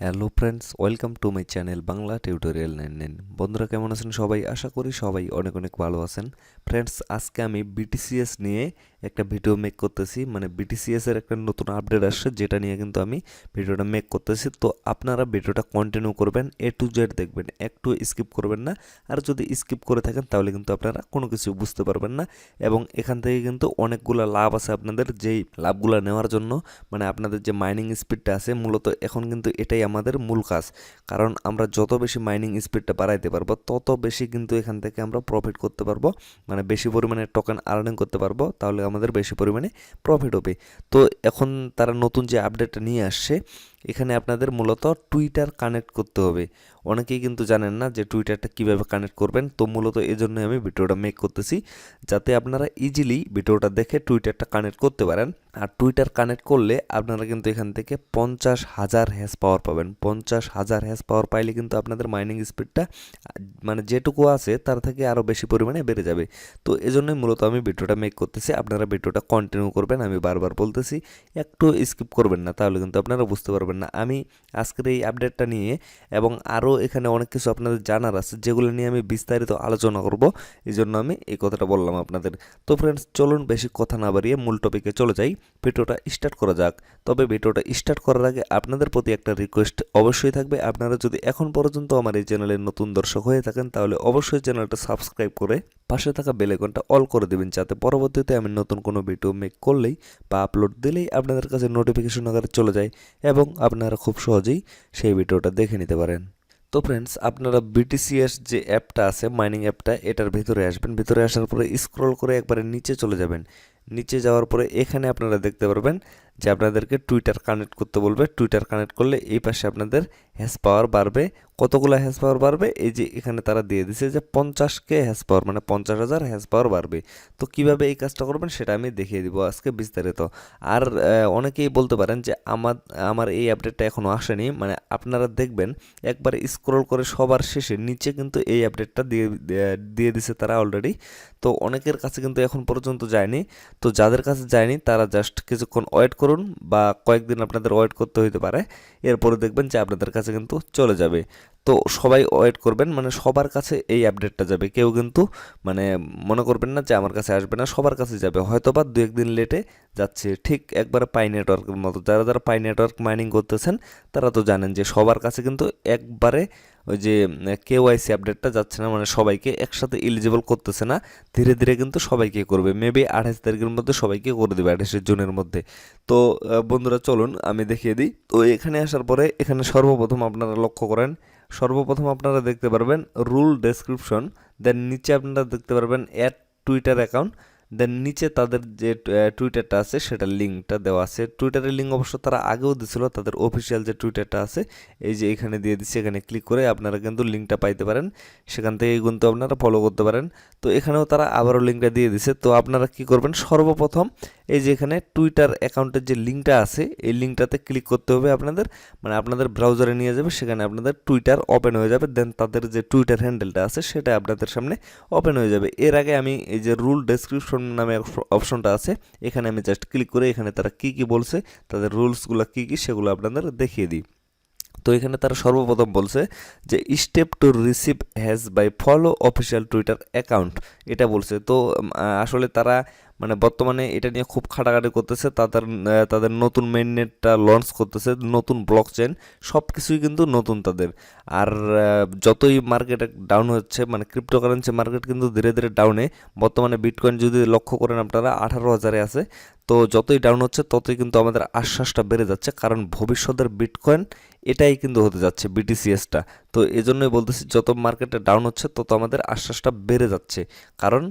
Hello friends, welcome to my channel Bangla tutorial 99। বন্ধুরা কেমন আছেন সবাই? আশা করি সবাই অনেক অনেক ভালো আছেন। ফ্রেন্ডস, আজকে আমি বিটিসিএস নিয়ে একটা ভিডিও মেক করতেছি। মানে বিটিসিএস এর একটা নতুন আপডেট আসছে, যেটা নিয়ে কিন্তু আমি ভিডিওটা মেক করতেছি। তো আপনারা ভিডিওটা কন্টিনিউ করবেন, এ টু জেড দেখবেন, একটু স্কিপ করবেন না। আর যদি স্কিপ করে থাকেন তাহলে কিন্তু আপনারা কোনো কিছু বুঝতে পারবেন না। এবং এখান থেকে কিন্তু অনেকগুলো লাভ আছে আপনাদের, যেই লাভগুলো নেওয়ার জন্য মানে আপনাদের যে মাইনিং স্পিডটা আছে, মূলত এখন কিন্তু এটাই আমাদের মূল কাজ। কারণ আমরা যত বেশি মাইনিং স্পিডটা বাড়াইতে পারবো, তত বেশি কিন্তু এখান থেকে আমরা প্রফিট করতে পারবো, মানে বেশি পরিমাণে টোকেন আর্নিং করতে পারবো, তাহলে আমাদের বেশি পরিমাণে প্রফিট হবে। তো এখন তারা নতুন যে আপডেটটা নিয়ে আসছে, এখানে আপনাদের মূলত টুইটার কানেক্ট করতে হবে। অনেকেই কিন্তু জানেন না যে টুইটারটা কীভাবে কানেক্ট করবেন। তো মূলত এই জন্যই আমি ভিডিওটা মেক করতেছি, যাতে আপনারা ইজিলি ভিডিওটা দেখে টুইটারটা কানেক্ট করতে পারেন। আর টুইটার কানেক্ট করলে আপনারা কিন্তু এখান থেকে 50,000 হ্যাশ পাওয়ার পাবেন। 50,000 হ্যাশ পাওয়ার পাইলে কিন্তু আপনাদের মাইনিং স্পিডটা মানে যেটুকু আছে তার থেকে আরও বেশি পরিমাণে বেড়ে যাবে। তো এজন্যই মূলত আমি ভিডিওটা মেক করতেছি। আপনারা ভিডিওটা কন্টিনিউ করবেন, আমি বারবার বলতেছি, একটু স্কিপ করবেন না, তাহলে কিন্তু আপনারা বুঝতে পারবেন না। আমি আজকের এই আপডেটটা নিয়ে এবং আরও এখানে অনেক কিছু আপনাদের জানার আছে, যেগুলো নিয়ে আমি বিস্তারিত আলোচনা করব, এই জন্য আমি এই কথাটা বললাম আপনাদের। তো ফ্রেন্ডস, চলুন বেশি কথা না বাড়িয়ে মূল টপিকে চলে যাই, ভিডিওটা স্টার্ট করা যাক। তবে ভিডিওটা স্টার্ট করার আগে আপনাদের প্রতি একটা রিকোয়েস্ট অবশ্যই থাকবে। আপনারা যদি এখন পর্যন্ত আমার এই চ্যানেলের নতুন দর্শক হয়ে থাকেন, তাহলে অবশ্যই চ্যানেলটা সাবস্ক্রাইব করে পাশে থাকা বেল আইকনটা অল করে দেবেন, যাতে পরবর্তীতে আমি নতুন কোনো ভিডিও মেক করলেই বা আপলোড দিলেই আপনাদের কাছে নোটিফিকেশন আকারে চলে যায় এবং আপনারা খুব সহজেই সেই ভিডিওটা দেখে নিতে পারেন। তো ফ্রেন্ডস, আপনারা বিটিসিএস যে অ্যাপটা আছে, মাইনিং অ্যাপটা, এটার ভিতরে আসবেন। ভিতরে আসার পরে স্ক্রল করে একবারে নিচে চলে যাবেন। নিচে যাওয়ার পরে এখানে আপনারা দেখতে পারবেন যে আপনাদেরকে টুইটার কানেক্ট করতে বলবে। টুইটার কানেক্ট করলে এই পাশে আপনাদের হ্যাশ পাওয়ার বাড়বে। কতগুলো হ্যাশ পাওয়ার বাড়বে? এই যে এখানে তারা দিয়ে দিছে যে 50K হ্যাশ পাওয়ার, মানে 50,000 হ্যাশ পাওয়ার বাড়বে। তো কিভাবে এই কাজটা করবেন সেটা আমি দেখিয়ে দিব আজকে বিস্তারিত। আর অনেকেই বলতে পারেন যে আমার এই আপডেটটা এখনও আসেনি। মানে আপনারা দেখবেন একবারে স্ক্রল করে সবার শেষে নিচে কিন্তু এই আপডেটটা দিয়ে দিছে তারা অলরেডি। তো অনেকের কাছে কিন্তু এখন পর্যন্ত যায়নি। তো যাদের কাছে যায়নি তারা জাস্ট কিছুক্ষণ ওয়েট করুন, বা কয়েকদিন আপনাদের ওয়েট করতে হতে পারে। এরপরে দেখবেন যে আপনাদের কাছে কিন্তু চলে যাবে। তো সবাই ওয়েট করবেন, মানে সবার কাছে এই আপডেটটা যাবে। কেউ কিন্তু মানে মনে করবেন না যে আমার কাছে আসবে না, সবার কাছে যাবে। হয়তো বা দু একদিন লেটে যাচ্ছে, ঠিক একবারে পাই নেটওয়ার্কের মতো। যারা যারা পাই নেটওয়ার্ক মাইনিং করতেছেন তারা তো জানেন যে সবার কাছে কিন্তু একবারে ওই যে কেওয়াইসি আপডেটটা যাচ্ছে না, মানে সবাইকে একসাথে এলিজিবল করতেছে না। ধীরে ধীরে কিন্তু সবাইকে করবে। মেবি 28 তারিখের মধ্যে সবাইকে করে দেবে, 28 জুনের মধ্যে। তো বন্ধুরা চলুন আমি দেখিয়ে দিই। তো এখানে আসার পরে এখানে সর্বপ্রথম আপনারা লক্ষ্য করেন, সর্বপ্রথম আপনারা দেখতে পারবেন রুল ডেসক্রিপশন। দেন নিচে আপনারা দেখতে পারবেন অ্যাড টুইটার অ্যাকাউন্ট। দেন নিচে তাদের যে টুইটারটা আছে সেটার লিঙ্কটা দেওয়া আছে। টুইটারের লিঙ্ক অবশ্য তারা আগেও দিছিল, তাদের অফিসিয়াল যে টুইটারটা আছে এই যে এখানে দিয়ে দিচ্ছে। এখানে ক্লিক করে আপনারা কিন্তু লিঙ্কটা পাইতে পারেন, সেখান থেকে কিন্তু আপনারা ফলো করতে পারেন। তো এখানেও তারা আবারও লিঙ্কটা দিয়ে দিছে। তো আপনারা কি করবেন, সর্বপ্রথম এই যে এখানে টুইটার অ্যাকাউন্টের যে লিঙ্কটা আছে, এই লিঙ্কটাতে ক্লিক করতে হবে আপনাদের। মানে আপনাদের ব্রাউজারে নিয়ে যাবে, সেখানে আপনাদের টুইটার ওপেন হয়ে যাবে। দেন তাদের যে টুইটার হ্যান্ডেলটা আছে সেটা আপনাদের সামনে ওপেন হয়ে যাবে। এর আগে আমি এই যে রুল ডেসক্রিপশন নামে অপশনটা আছে, এখানে আমি জাস্ট ক্লিক করে এখানে তারা কি কি বলছে, তাদের রুলসগুলো কি কি সেগুলো আপনাদের দেখিয়ে দিই। তো এখানে তারা সর্বপ্রথম বলছে যে step to receive has by follow official Twitter account, এটা বলছে। তো আসলে তারা মানে বর্তমানে এটা নিয়ে খুব খাটাখাটি করতেছে। তাদের নতুন মেইননেটটা লঞ্চ করতেছে, নতুন ব্লক চেন, সব কিছুই কিন্তু নতুন তাদের। আর যতই মার্কেট ডাউন হচ্ছে, মানে ক্রিপ্টোকারেন্সি মার্কেট কিন্তু ধীরে ধীরে ডাউনে। বর্তমানে বিটকয়েন যদি লক্ষ্য করেন আপনারা 18,000-এ আছে। তো যতই ডাউন হচ্ছে ততই কিন্তু আমাদের আশ্বাসটা বেড়ে যাচ্ছে, কারণ ভবিষ্যতের বিটকয়েন এটাই কিন্তু হতে যাচ্ছে, বিটিসিএসটা। তো এজন্যই বলতেছি, যত মার্কেটে ডাউন হচ্ছে তত আমাদের আশ্বাসটা বেড়ে যাচ্ছে, কারণ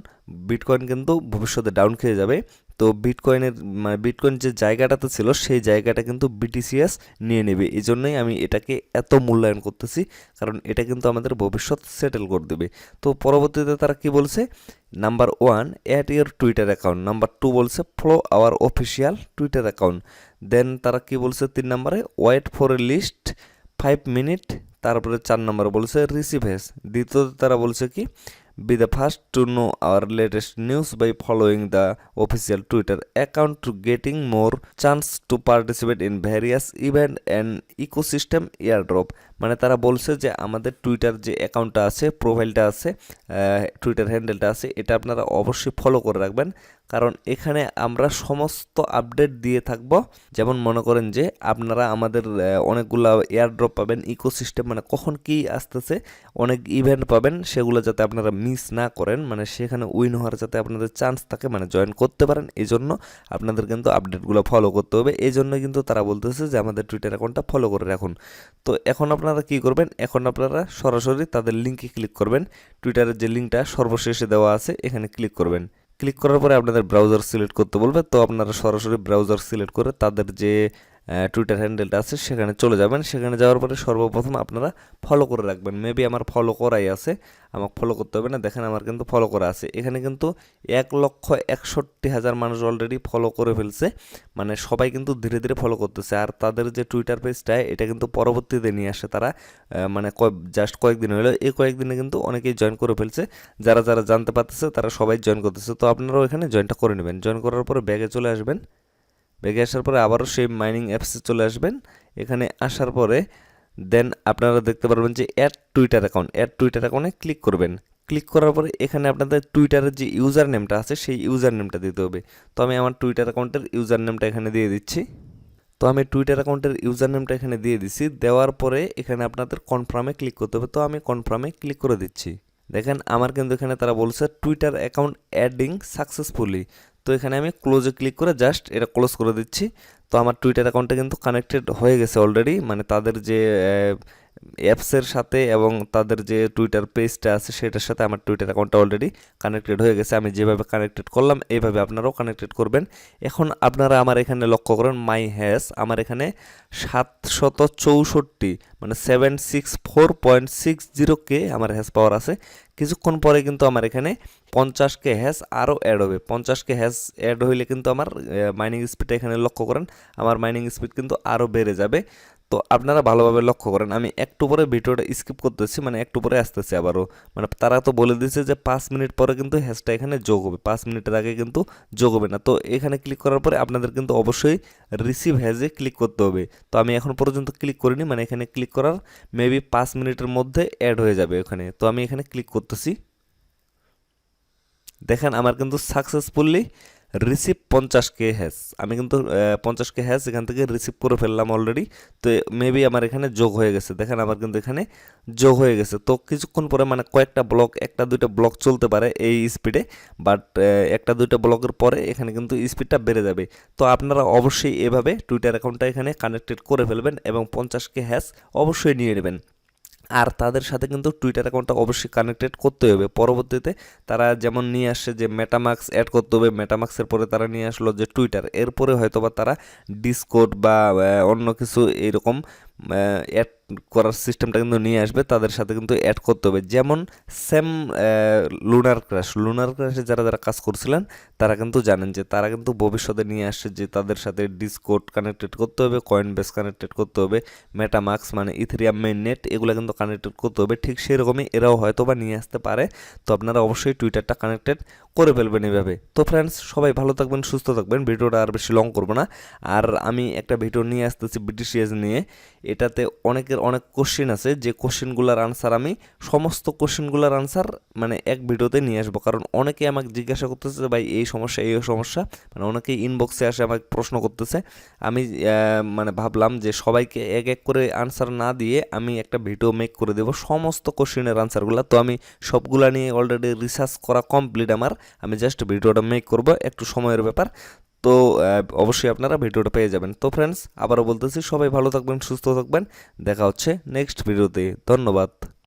বিটকয়েন কিন্তু ভবিষ্যতে ডাউন খেয়ে যাবে। তো বিটকয়েনের মানে বিটকয়েন যে জায়গাটাতে ছিল সেই জায়গাটা কিন্তু বিটিসিএস নিয়ে নেবে। এই জন্যই আমি এটাকে এত মূল্যায়ন করতেছি, কারণ এটা কিন্তু আমাদের ভবিষ্যৎ সেটেল করে দেবে। তো পরবর্তীতে তারা কি বলছে, number 1 add your Twitter account, number 2 বলছে follow our official Twitter account. Then তারা কি বলছে 3 নম্বরে wait for a list 5 minute. তারপরে 4 নম্বরে বলছে রিসিভ হ্যাজ। দ্বিতীয়ত তারা বলছে কি Be the first to know our latest news by following the official Twitter account to getting more chance to participate in various event and ecosystem airdrop। মানে তারা বলছে যে আমাদের টুইটার যে অ্যাকাউন্টটা আছে, প্রোফাইলটা আছে, টুইটার হ্যান্ডেলটা আছে, এটা আপনারা অবশ্যই ফলো করে রাখবেন, কারণ এখানে আমরা সমস্ত আপডেট দিয়ে থাকব। যেমন মনে করেন যে আপনারা আমাদের অনেকগুলো এয়ারড্রপ পাবেন, ইকোসিস্টেম মানে কখন কি আসতেছে, অনেক ইভেন্ট পাবেন, সেগুলো যাতে আপনারা মিস না করেন, মানে সেখানে উইন হওয়ার যাতে আপনাদের চান্স থাকে, মানে জয়েন করতে পারেন, এই জন্য আপনাদের কিন্তু আপডেটগুলো ফলো করতে হবে। এই জন্য কিন্তু তারা বলতেছে যে আমাদের টুইটার অ্যাকাউন্টটা ফলো করে রাখুন। তো এখন আপনারা কি করবেন, এখন আপনারা সরাসরি তাদের লিঙ্কে ক্লিক করবেন। টুইটারের যে লিঙ্কটা সর্বশেষে দেওয়া আছে এখানে ক্লিক করবেন। ক্লিক করার পরে আপনাদের ব্রাউজার সিলেক্ট করতে বলবে, তো আপনারা সরাসরি ব্রাউজার সিলেক্ট করে তাদের যে টুইটার হ্যান্ডেলটা আছে সেখানে চলে যাবেন। সেখানে যাওয়ার পরে সর্বপ্রথম আপনারা ফলো করে রাখবেন। মেবি আমার ফলো করাই আছে, আমাকে ফলো করতে হবে না, দেখেন আমার কিন্তু ফলো করা আছে। এখানে কিন্তু 1,61,000 মানুষ অলরেডি ফলো করে ফেলছে, মানে সবাই কিন্তু ধীরে ধীরে ফলো করতেছে। আর তাদের যে টুইটার পেজটা এটা কিন্তু পরবর্তীতে নিয়ে আসে তারা, মানে জাস্ট কয়েকদিন হলো, এই কয়েকদিনে কিন্তু অনেকেই জয়েন করে ফেলছে। যারা যারা জানতে পারতেছে তারা সবাই জয়েন করতেছে। তো আপনারাও এখানে জয়েনটা করে নেবেন। জয়েন করার পরে ব্যাগে চলে আসবেন। ব্যাগে আসার পরে আবারও সেই মাইনিং অ্যাপসে চলে আসবেন। এখানে আসার পরে দেন আপনারা দেখতে পারবেন যে অ্যাড টুইটার অ্যাকাউন্টে ক্লিক করবেন। ক্লিক করার পরে এখানে আপনাদের টুইটারের যে ইউজার নেমটা আছে সেই ইউজার নেমটা দিতে হবে। তো আমি আমার টুইটার অ্যাকাউন্টের ইউজার নেমটা এখানে দিয়ে দিচ্ছি। তো আমি টুইটার অ্যাকাউন্টের ইউজার নেমটা এখানে দিয়ে দিচ্ছি। দেওয়ার পরে এখানে আপনাদের কনফার্মে ক্লিক করতে হবে। তো আমি কনফার্মে ক্লিক করে দিচ্ছি। দেখেন আমার কিন্তু এখানে তারা বলছে টুইটার অ্যাকাউন্ট অ্যাডিং সাকসেসফুলি। তো এখানে আমি ক্লোজে ক্লিক করে জাস্ট এটা ক্লোজ করে দিচ্ছি। তো আমার টুইটার অ্যাকাউন্টটা কিন্তু কানেক্টেড হয়ে গেছে অলরেডি, মানে তাদের যে অ্যাপসের সাথে এবং তাদের যে টুইটার পেজটা আছে সেটার সাথে আমার টুইটার অ্যাকাউন্টটা অলরেডি কানেক্টেড হয়ে গেছে। আমি যেভাবে কানেক্টেড করলাম এইভাবে আপনারাও কানেক্টেড করবেন। এখন আপনারা আমার এখানে লক্ষ্য করেন মাই হ্যাশ আমার এখানে 764 মানে 764.60K আমার হ্যাশ পাওয়ার আছে। কিছুক্ষণ পরে কিন্তু আমার এখানে 50K হ্যাশ আরও অ্যাড হবে। 50K হ্যাশ অ্যাড হইলে কিন্তু আমার মাইনিং স্পিডটা এখানে লক্ষ্য করেন, আমার মাইনিং স্পিড কিন্তু আরও বেড়ে যাবে। তো আপনারা ভালোভাবে লক্ষ্য করেন। আমি একটু পরে ভিডিওটা স্কিপ করতেছি, মানে একটু পরে আসতেছি আবারও, মানে তারা তো বলে দিয়েছে যে 5 মিনিট পরে কিন্তু হ্যাশটা এখানে যোগ হবে, 5 মিনিটের আগে কিন্তু যোগ হবে না। তো এখানে ক্লিক করার পরে আপনাদের কিন্তু অবশ্যই রিসিভ হ্যাজে ক্লিক করতে হবে। তো আমি এখন পর্যন্ত ক্লিক করিনি, মানে এখানে ক্লিক করার মেবি 5 মিনিটের মধ্যে অ্যাড হয়ে যাবে ওখানে। তো আমি এখানে ক্লিক করতেছি। দেখেন আমার কিন্তু সাকসেসফুলি রিসিভ 50K হ্যাশ, আমি কিন্তু 50K হ্যাশ এখান থেকে রিসিভ করে ফেললাম অলরেডি। তো মেবি আমার এখানে যোগ হয়ে গেছে, দেখেন আমার কিন্তু এখানে যোগ হয়ে গেছে। তো কিছুক্ষণ পরে মানে কয়েকটা ব্লক, একটা দুইটা ব্লক চলতে পারে এই স্পিডে, বাট একটা দুইটা ব্লকের পরে এখানে কিন্তু স্পিডটা বেড়ে যাবে। তো আপনারা অবশ্যই এভাবে টুইটার অ্যাকাউন্টটা এখানে কানেক্টেড করে ফেলবেন এবং 50K হ্যাশ অবশ্যই নিয়ে নেবেন। আর তাদের সাথে কিন্তু টুইটার অ্যাকাউন্টটা অবশ্যই কানেক্টেড করতে হবে। পরবর্তীতে তারা যেমন নিয়ে আসছে যে মেটামাক্স অ্যাড করতে হবে, মেটামাক্সের পরে তারা নিয়ে আসলো যে টুইটার, এরপরে হয়তো বা তারা ডিসকর্ড বা অন্য কিছু এইরকম অ্যাড করার সিস্টেমটা কিন্তু নিয়ে আসবে, তাদের সাথে কিন্তু অ্যাড করতে হবে। যেমন সেম লুনার ক্র্যাশে যারা যারা কাজ করছিলেন তারা কিন্তু জানেন যে তারা কিন্তু ভবিষ্যতে নিয়ে আসছে যে তাদের সাথে ডিসকর্ড কানেক্টেড করতে হবে, কয়েনবেস কানেক্টেড করতে হবে, মেটামাক্স মানে ইথেরিয়াম মেইন নেট এগুলো কিন্তু কানেক্টেড করতে হবে। ঠিক সেরকমই এরাও হয়তো বা নিয়ে আসতে পারে। তো আপনারা অবশ্যই টুইটারটা কানেক্টেড করে ফেলবেন এইভাবে। তো ফ্রেন্ডস সবাই ভালো থাকবেন, সুস্থ থাকবেন, ভিডিওটা আর বেশি লং করবো না। আর আমি একটা ভিডিও নিয়ে আসতেছি BTCs নিয়ে, এটাতে অনেকের অনেক কোশ্চেন আছে, যে কোশ্চেনগুলোর আনসার আমি সমস্ত কোশ্চেনগুলোর আনসার মানে এক ভিডিওতে নিয়ে আসবো। কারণ অনেকে আমাকে জিজ্ঞাসা করতেছে ভাই এই সমস্যা এই সমস্যা, মানে অনেকেই ইনবক্সে আসে আমাকে প্রশ্ন করতেছে। আমি মানে ভাবলাম যে সবাইকে এক এক করে আনসার না দিয়ে আমি একটা ভিডিও মেক করে দেবো সমস্ত কোশ্চেনের আনসারগুলো। তো আমি সবগুলা নিয়ে অলরেডি রিসার্চ করা কমপ্লিট আমার, আমি জাস্ট ভিডিওটা মেক করব, একটু সময়ের ব্যাপার। তো অবশ্যই আপনারা ভিডিওটা পেয়ে যাবেন। তো ফ্রেন্ডস আবারও বলতেছি সবাই ভালো থাকবেন, সুস্থ থাকবেন, দেখা হচ্ছে নেক্সট ভিডিওতে। ধন্যবাদ।